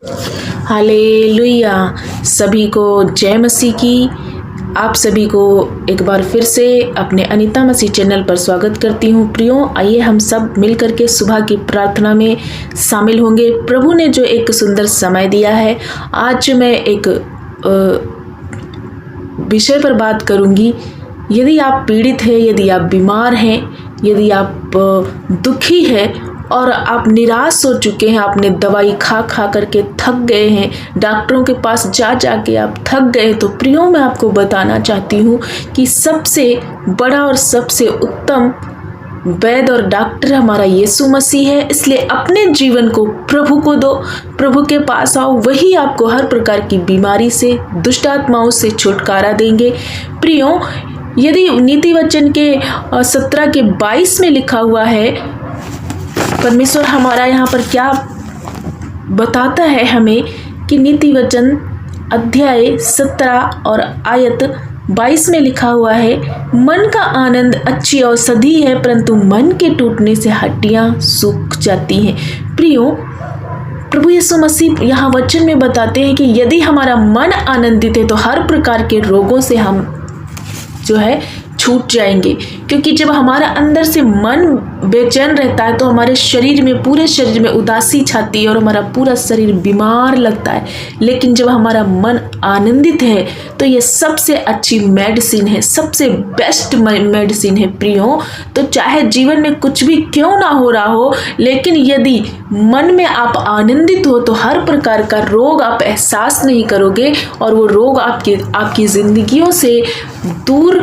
Hallelujah. सभी को जय मसीह की। आप सभी को एक बार फिर से अपने अनीता मसीह चैनल पर स्वागत करती हूँ। प्रियो, आइए हम सब मिल करके सुबह की प्रार्थना में शामिल होंगे। प्रभु ने जो एक सुंदर समय दिया है, आज मैं एक विषय पर बात करूँगी। यदि आप पीड़ित हैं, यदि आप बीमार हैं, यदि आप दुखी हैं और आप निराश हो चुके हैं, आपने दवाई खा खा करके थक गए हैं, डॉक्टरों के पास जा जा के आप थक गए, तो प्रियो मैं आपको बताना चाहती हूँ कि सबसे बड़ा और सबसे उत्तम वैद्य और डॉक्टर हमारा यीशु मसीह है। इसलिए अपने जीवन को प्रभु को दो, प्रभु के पास आओ, वही आपको हर प्रकार की बीमारी से, दुष्ट आत्माओं से छुटकारा देंगे। प्रियो, यदि नीति वचन के 17 के 22 में लिखा हुआ है, परमेश्वर हमारा यहाँ पर क्या बताता है हमें कि नीति वचन अध्याय 17 और आयत 22 में लिखा हुआ है, मन का आनंद अच्छी औषधि है, परंतु मन के टूटने से हड्डियां सूख जाती हैं। प्रियो, प्रभु यीशु मसीह यहाँ वचन में बताते हैं कि यदि हमारा मन आनंदित है तो हर प्रकार के रोगों से हम जो है छूट जाएंगे। क्योंकि जब हमारा अंदर से मन बेचैन रहता है तो हमारे शरीर में, पूरे शरीर में उदासी छाती है और हमारा पूरा शरीर बीमार लगता है। लेकिन जब हमारा मन आनंदित है तो ये सबसे अच्छी मेडिसिन है, सबसे बेस्ट मेडिसिन है। प्रियो, तो चाहे जीवन में कुछ भी क्यों ना हो रहा हो, लेकिन यदि मन में आप आनंदित हो तो हर प्रकार का रोग आप एहसास नहीं करोगे और वो रोग आपकी जिंदगियों से दूर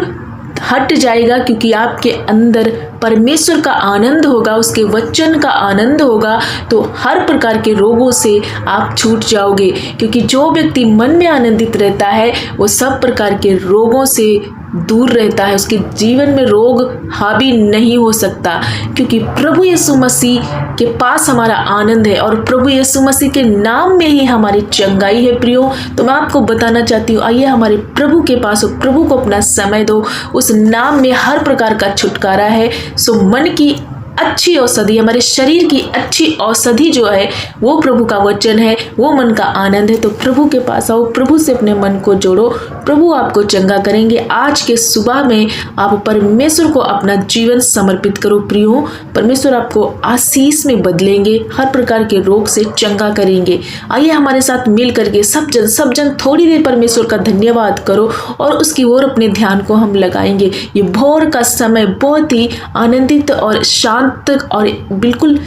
हट जाएगा। क्योंकि आपके अंदर परमेश्वर का आनंद होगा, उसके वचन का आनंद होगा, तो हर प्रकार के रोगों से आप छूट जाओगे। क्योंकि जो व्यक्ति मन में आनंदित रहता है वो सब प्रकार के रोगों से दूर रहता है, उसके जीवन में रोग हावी नहीं हो सकता। क्योंकि प्रभु यीशु मसीह के पास हमारा आनंद है और प्रभु यीशु मसीह के नाम में ही हमारी चंगाई है। प्रियो, तो मैं आपको बताना चाहती हूँ, आइए हमारे प्रभु के पास हो, प्रभु को अपना समय दो। उस नाम में हर प्रकार का छुटकारा है। सो मन की अच्छी औषधि, हमारे शरीर की अच्छी औषधि जो है वो प्रभु का वचन है, वो मन का आनंद है। तो प्रभु के पास आओ, प्रभु से अपने मन को जोड़ो, प्रभु आपको चंगा करेंगे। आज के सुबह में आप परमेश्वर को अपना जीवन समर्पित करो। प्रियो, परमेश्वर आपको आशीष में बदलेंगे, हर प्रकार के रोग से चंगा करेंगे। आइए हमारे साथ मिल करके सब जन थोड़ी देर परमेश्वर का धन्यवाद करो और उसकी ओर अपने ध्यान को हम लगाएंगे। ये भोर का समय बहुत ही आनंदित और शांत और बिल्कुल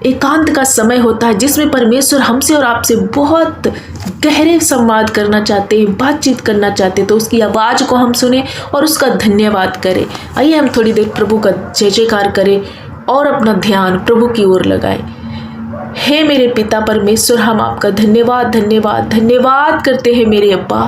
एकांत का समय होता है, जिसमें परमेश्वर हमसे और आपसे बहुत गहरे संवाद करना चाहते हैं, बातचीत करना चाहते हैं। तो उसकी आवाज़ को हम सुने और उसका धन्यवाद करें। आइए हम थोड़ी देर प्रभु का जय जयकार करें और अपना ध्यान प्रभु की ओर लगाएं। हे मेरे पिता परमेश्वर, हम आपका धन्यवाद धन्यवाद धन्यवाद करते हैं मेरे अब्बा।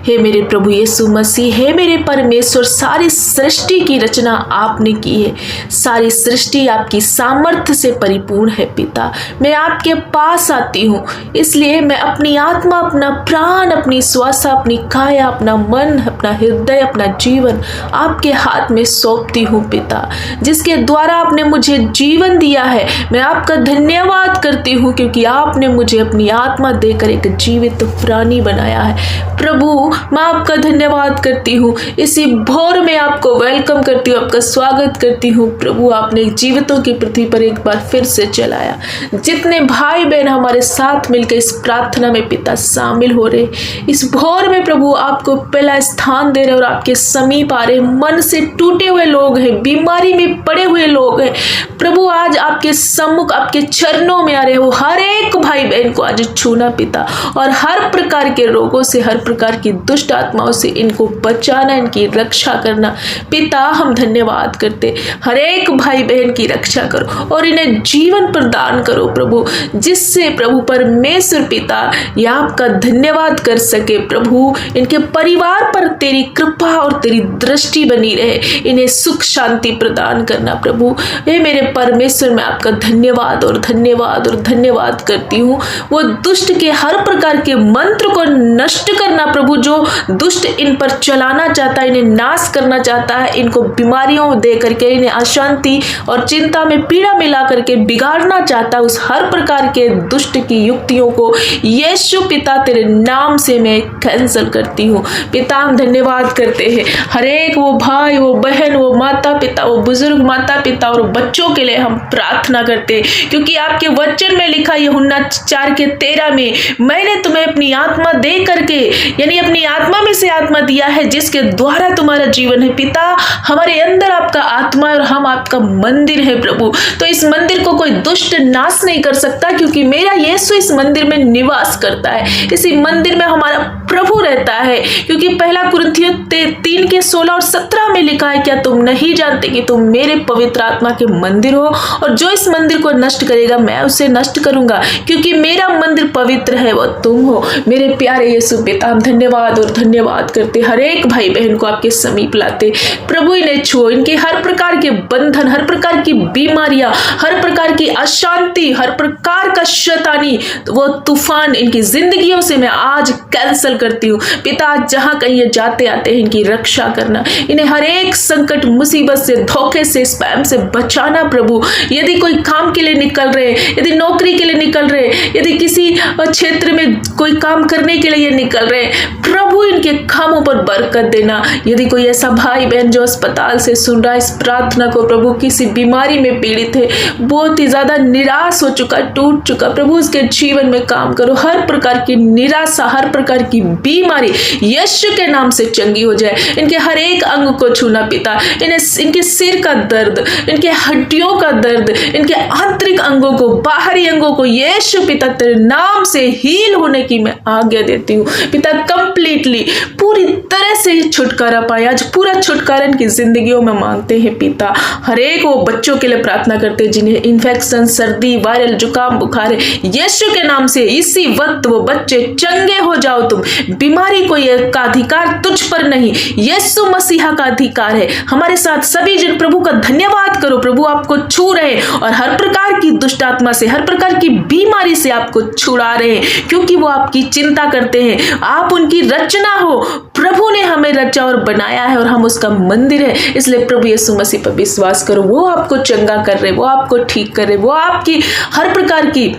हे मेरे प्रभु यीशु मसीह, हे मेरे परमेश्वर, सारी सृष्टि की रचना आपने की है, सारी सृष्टि आपकी सामर्थ्य से परिपूर्ण है। पिता, मैं आपके पास आती हूँ, इसलिए मैं अपनी आत्मा, अपना प्राण, अपनी श्वास, अपनी काया, अपना मन, अपना हृदय, अपना जीवन आपके हाथ में सौंपती हूँ। पिता, जिसके द्वारा आपने मुझे जीवन दिया है, मैं आपका धन्यवाद करती हूँ, क्योंकि आपने मुझे अपनी आत्मा देकर एक जीवित प्राणी बनाया है। प्रभु, मैं आपका धन्यवाद करती हूँ, इसी भोर में आपको वेलकम करती हूँ, आपका स्वागत करती हूँ। प्रभु, आपने जीवितों की पृथ्वी पर एक बार फिर से चलाया। जितने भाई बहन हमारे साथ मिलकर इस प्रार्थना में पिता शामिल हो रहे, इस भोर में प्रभु आपको पहला स्थान दे रहे और आपके समीप आ रहे। मन से टूटे हुए लोग हैं, बीमारी में पड़े हुए लोग हैं, प्रभु आज आपके सम्मुख, आपके चरणों में आ रहे हो। हर एक भाई बहन को आज छूना पिता, और हर प्रकार के रोगों से, हर प्रकार की दुष्ट आत्माओं से इनको बचाना, इनकी रक्षा करना। पिता, हम धन्यवाद करते, हर एक भाई बहन की रक्षा करो और इन्हें जीवन प्रदान करो प्रभु, जिससे प्रभु परमेश्वर पिता ये आपका धन्यवाद कर सके। प्रभु, इनके परिवार पर तेरी कृपा और तेरी दृष्टि बनी रहे, इन्हें सुख शांति प्रदान करना। प्रभु, हे मेरे परमेश्वर, मैं आपका धन्यवाद और धन्यवाद और और धन्यवाद करती हूँ। वो दुष्ट के हर प्रकार के मंत्र को नष्ट करना प्रभु, जो दुष्ट इन पर चलाना चाहता है, इन्हें नाश करना चाहता है, इनको बीमारियों दे करके, इन्हें अशांति और चिंता में पीड़ा मिला करके बिगाड़ना चाहता है, उस हर प्रकार के दुष्ट की युक्तियों को यीशु पिता तेरे नाम से मैं कैंसिल करती हूँ। पिता हम धन्यवाद करते हैं, हर एक वो भाई, वो बहन, वो माता पिता, वो बुजुर्ग माता पिता और बच्चों के लिए हम प्रार्थना करते हैं, क्योंकि आपके वचन में लिखा यूहन्ना 4:13 में, मैंने तुम्हें अपनी आत्मा दे करके, यानी अपनी आत्मा में से आत्मा दिया है जिसके द्वारा तुम्हारा जीवन है। पिता हमारे अंदर आपका आत्मा और हम आपका मंदिर है प्रभु, तो इस मंदिर को कोई दुष्ट नाश नहीं कर सकता, क्योंकि मेरा यीशु इस मंदिर में निवास करता है, इसी मंदिर में हमारा प्रभु रहता है। क्योंकि 1 कुरिन्थियों 3:16 और 17 में लिखा है, क्या तुम नहीं जानते कि तुम मेरे पवित्र आत्मा के मंदिर हो, और जो इस मंदिर को नष्ट करेगा मैं उसे नष्ट करूंगा, क्योंकि मेरा मंदिर पवित्र है, वो तुम हो। मेरे प्यारे यीशु पिता हम धन्यवाद और धन्यवाद करते, हर एक भाई बहन को आपके समीप लाते प्रभु, इन्हें छुओ, इनके हर प्रकार के बंधन, हर प्रकार की बीमारियां, हर प्रकार की अशांति, हर प्रकार का शैतानी वो तूफान इनकी जिंदगियों से मैं आज कैंसिल करती हूँ। पिता जहां कहीं ये जाते आते हैं इनकी रक्षा करना, इन्हें हर एक संकट मुसीबत से, धोखे से, स्पैम से बचाना प्रभु। यदि कोई काम के लिए निकल रहे, यदि नौकरी के लिए निकल रहे, यदि किसी क्षेत्र में कोई काम करने के लिए निकल रहे, प्रभु इनके कामों पर बरकत देना। यदि कोई ऐसा भाई बहन जो अस्पताल से सुन रहा है इस प्रार्थना को प्रभु, किसी बीमारी में पीड़ित है, बहुत ही ज्यादा निराश हो चुका, टूट चुका, प्रभु उसके जीवन में काम करो, हर प्रकार की निराशा, हर प्रकार की बीमारी यीशु के नाम से चंगी हो जाए। इनके हर एक अंग को छूना पिता, इनके सिर का दर्द, इनके हड्डियों का दर्द, इनके आंतरिक अंगों को, बाहरी अंगों को यीशु पिता तेरे नाम से हील होने की मैं आज्ञा देती हूँ पिता। कंप्लीटली पूरी तरह से छुटकारा पाए, आज पूरा छुटकारा इनकी जिंदगियों में मांगते हैं पिता। हर एक वो बच्चों के लिए प्रार्थना करते हैं जिन्हें इन्फेक्शन, सर्दी, वायरल जुकाम, बुखार है, यीशु के नाम से इसी वक्त वो बच्चे चंगे हो जाओ। तुम बीमारी को का अधिकार तुझ पर नहीं, यीशु मसीहा का अधिकार है। हमारे साथ सभी जन प्रभु का धन्यवाद करो, प्रभु आपको छू रहे और हर प्रकार की दुष्ट आत्मा से, हर प्रकार की बीमारी से आपको छुड़ा रहे हैं, क्योंकि वो आपकी चिंता करते हैं। आप उनकी रचना हो, प्रभु ने हमें रचा और बनाया है और हम उसका मंदिर है। इसलिए प्रभु यीशु मसीह पर विश्वास करो, वो आपको चंगा कर रहे, वो आपको ठीक कर रहे, वो आपकी हर प्रकार की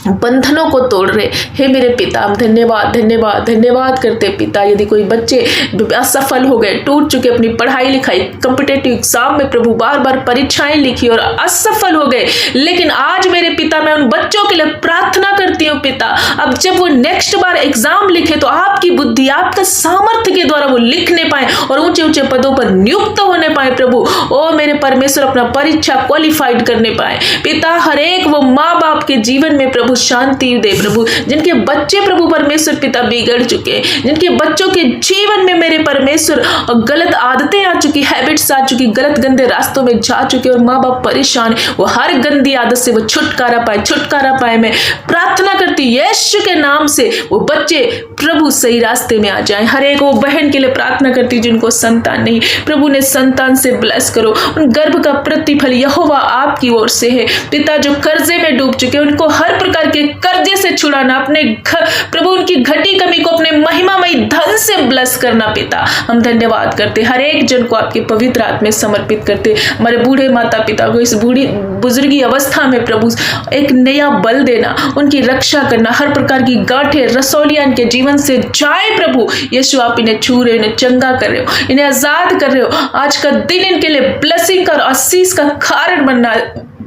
बंधनों को तोड़ रहे। हे मेरे पिता हम धन्यवाद धन्यवाद धन्यवाद करते पिता। यदि कोई बच्चे असफल हो गए, टूट चुके अपनी पढ़ाई लिखाई, कॉम्पिटिटिव एग्जाम में प्रभु बार बार परीक्षाएं लिखी और असफल हो गए, लेकिन आज मेरे पिता मैं उन बच्चों के लिए प्रार्थना करती हूँ पिता, अब जब वो नेक्स्ट बार एग्जाम लिखे तो आपकी बुद्धि, आपका सामर्थ्य के द्वारा वो लिखने पाए और ऊंचे ऊंचे पदों पर नियुक्त होने पाए प्रभु। ओ मेरे परमेश्वर अपना परीक्षा क्वालिफाइड करने पाए पिता। हर एक वो माँ बाप के जीवन में प्रभु शांति दे प्रभु, जिनके बच्चे प्रभु परमेश्वर पिता बिगड़ चुके, जिनके बच्चों के जीवन में मेरे परमेश्वर गलत आदतें आ चुकी, हैबिट्स आ चुकी, गलत गंदे रास्तों में जा चुके और माँ बाप परेशान, वो हर गंदी आदत से वो छुटकारा पाए, छुटकारा पाए। मैं प्रार्थना करती यीशु के नाम से वो बच्चे प्रभु सही रास्ते में आ जाएं। हर एक वो बहन के लिए प्रार्थना करती जिनको संतान नहीं, प्रभु ने संतान से ब्लेस करो, उन गर्भ का प्रतिफल यहोवा आपकी ओर से है पिता। जो कर्जे में डूब चुके उनको हर प्रकार के कर्जे से छुड़ाना, अपने प्रभु उनकी घटी कमी को अपने महिमामय धन से ब्लेस करना पिता। हम धन्यवाद करते, हर एक जन को आपके पवित्र हाथ में समर्पित करते। हमारे बूढ़े माता पिता को इस बूढ़ी बुजुर्गी अवस्था में प्रभु एक नया बल देना, उनकी रक्षा करना, हर प्रकार की गांठें, रसौलियां इनके जीवन से जाए प्रभु। यीशु आप इन्हें छू रहे हो, इन्हें चंगा कर रहे हो, इन्हें आजाद कर रहे हो। आज का दिन इनके लिए ब्लेसिंग और आशीष का कारण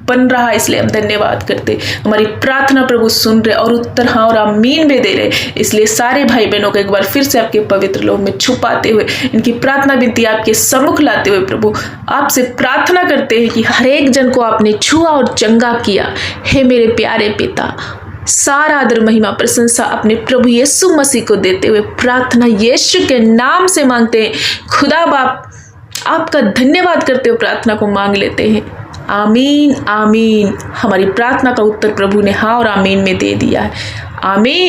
बन रहा है, इसलिए हम धन्यवाद करते। हमारी प्रार्थना प्रभु सुन रहे और उत्तर हाँ और आमीन में दे रहे। इसलिए सारे भाई बहनों को एक बार फिर से आपके पवित्र लोक में छुपाते हुए, इनकी प्रार्थना विनती आपके सम्मुख लाते हुए प्रभु आपसे प्रार्थना करते हैं कि हर एक जन को आपने छुआ और चंगा किया। हे मेरे प्यारे पिता, सारा आदर महिमा प्रशंसा अपने प्रभु यीशु मसीह को देते हुए प्रार्थना यीशु के नाम से मांगते हैं। खुदा बाप आपका धन्यवाद करते हुए प्रार्थना को मांग लेते हैं। आमीन आमीन। हमारी प्रार्थना का उत्तर प्रभु ने हाँ और आमीन में दे दिया है। आमीन।